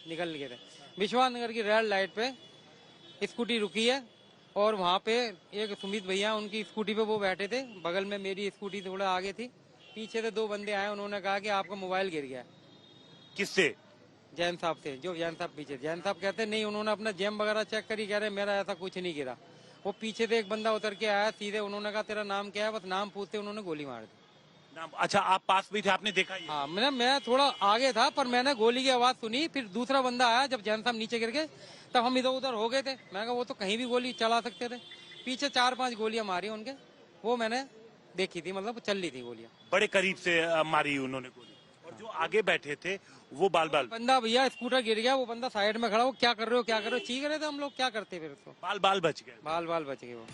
निकल गए थे। विश्वास नगर की रेड लाइट पे स्कूटी रुकी है और वहाँ पे एक सुमित भैया उनकी स्कूटी पे वो बैठे थे, बगल में मेरी स्कूटी थोड़ा आगे थी, पीछे से 2 बंदे आए, उन्होंने कहा कि आपका मोबाइल गिर गया। किससे? जैन साहब से। जो जैन साहब पीछे, जैन साहब कहते नहीं, उन्होंने अपना जेम वगैरह चेक करी, कह रहे मेरा ऐसा कुछ नहीं गिरा। वो पीछे से एक बंदा उतर के आया सीधे, उन्होंने कहा तेरा नाम क्या है, बस नाम पूछते उन्होंने गोली मार दी। अच्छा, आप पास में थे, आपने देखा ये? हाँ, मैं थोड़ा आगे था पर मैंने गोली की आवाज सुनी, फिर दूसरा बंदा आया, जब जैन साहब नीचे गिर गए तब हम इधर उधर हो गए थे। मैं कहा वो तो कहीं भी गोली चला सकते थे। पीछे 4-5 गोलियां मारी उनके, वो मैंने देखी थी, मतलब चल रही थी गोलियां। बड़े करीब से मारी उन्होंने गोली। और जो आगे बैठे थे वो बाल बंदा भैया स्कूटर गिर गया, वो बंदा साइड में खड़ा, वो क्या कर रहे हो क्या कर रहे हो चीख रहे थे, हम लोग क्या करते फिर उसको। बाल बच गए। बाल बच गए वो।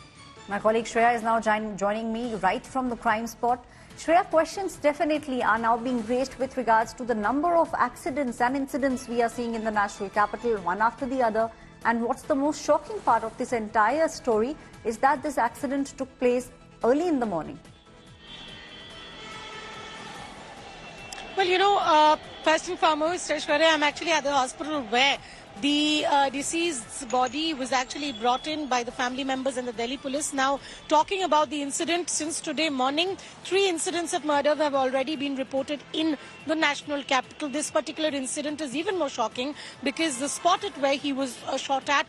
My colleague Shreya is now joining me right from the crime spot. Shreya, questions definitely are now being raised with regards to the number of accidents and incidents we are seeing in the national capital, one after the other. And what's the most shocking part of this entire story is that this accident took place early in the morning. Well, first and foremost, Shreya, I'm actually at the hospital where the deceased's body was actually brought in by the family members and the Delhi police. Now, talking about the incident, since today morning, 3 incidents of murder have already been reported in the national capital. This particular incident is even more shocking because the spot at where he was shot at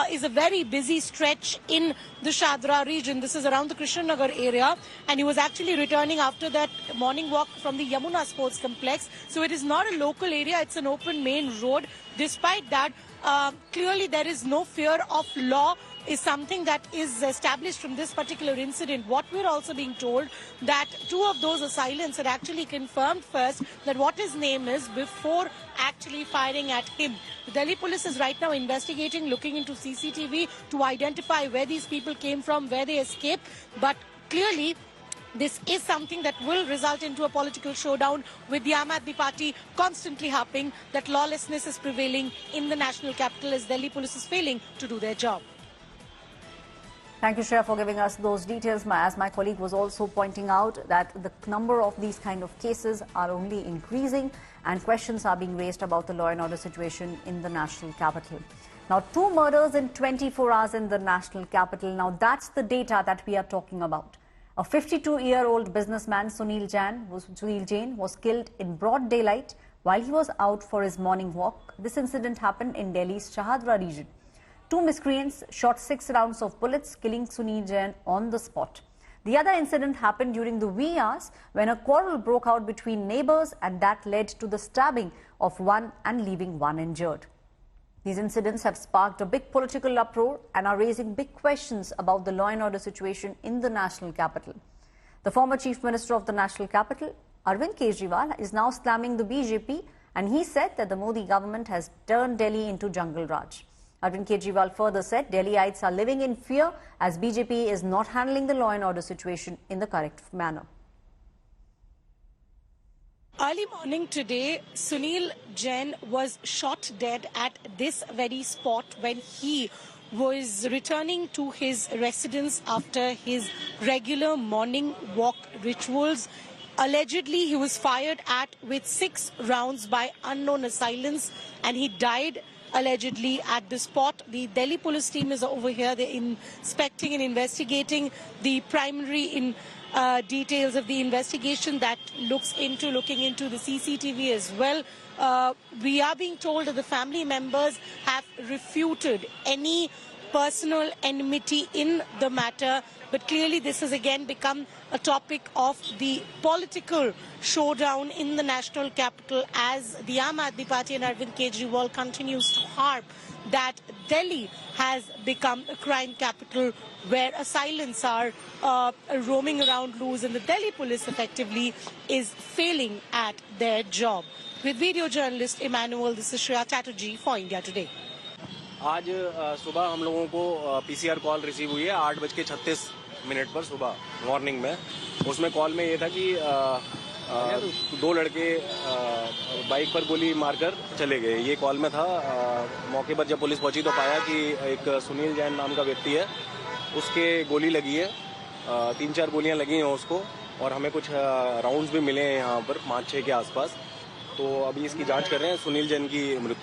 is a very busy stretch in the Shadra region. This is around the Krishnanagar area, and he was actually returning after that morning walk from the Yamuna Sports Complex. So it is not a local area, it's an open main road. Despite that, clearly there is no fear of law is something that is established from this particular incident. What we're also being told that 2 of those assailants had actually confirmed first that what his name is before actually firing at him. The Delhi police is right now investigating, looking into CCTV to identify where these people came from, where they escaped. But clearly, this is something that will result into a political showdown with the Aam Aadmi Party constantly harping that lawlessness is prevailing in the national capital as Delhi police is failing to do their job. Thank you, Shreya, for giving us those details. As my colleague was also pointing out that the number of these kind of cases are only increasing and questions are being raised about the law and order situation in the national capital. Now, 2 murders in 24 hours in the national capital. Now, that's the data that we are talking about. A 52-year-old businessman, Sunil Jain, was killed in broad daylight while he was out for his morning walk. This incident happened in Delhi's Shahadra region. 2 miscreants shot 6 rounds of bullets, killing Sunil Jain on the spot. The other incident happened during the wee hours when a quarrel broke out between neighbors, and that led to the stabbing of one and leaving one injured. These incidents have sparked a big political uproar and are raising big questions about the law and order situation in the national capital. The former Chief Minister of the national capital, Arvind Kejriwal, is now slamming the BJP, and he said that the Modi government has turned Delhi into Jungle Raj. Arvind Kejriwal further said Delhiites are living in fear as BJP is not handling the law and order situation in the correct manner. Early morning today, Sunil Jain was shot dead at this very spot when he was returning to his residence after his regular morning walk rituals. Allegedly, he was fired at with 6 rounds by unknown assailants, and he died allegedly at the spot. The Delhi police team is over here. They're inspecting and investigating the primary details of the investigation that looking into the CCTV as well. We are being told that the family members have refuted any personal enmity in the matter, but clearly this has again become a topic of the political showdown in the national capital as the Aam Aadmi Party and Arvind Kejriwal continues to harp that Delhi has become a crime capital where assailants are roaming around loose, and the Delhi police effectively is failing at their job. With video journalist Emmanuel, this is Shreya Chatterjee for India Today. आज सुबह हम लोगों को PCR call receive हुई है 8:36 पर सुबह morning में। उसमें कॉल में ये था कि 2 लड़के बाइक पर गोली मारकर चले गए। ये कॉल में था। मौके पर जब पुलिस पहुंची तो पाया कि एक सुनील जैन नाम का व्यक्ति है, उसके गोली लगी है। 3-4 गोलियां लगी हैं उसको, और हमें कुछ राउंड्स भी मिले हैं यहाँ पर 5-6 के आसपास। तो अभी इसकी जांच कर रहे हैं। सुनील जैन की मृत्यु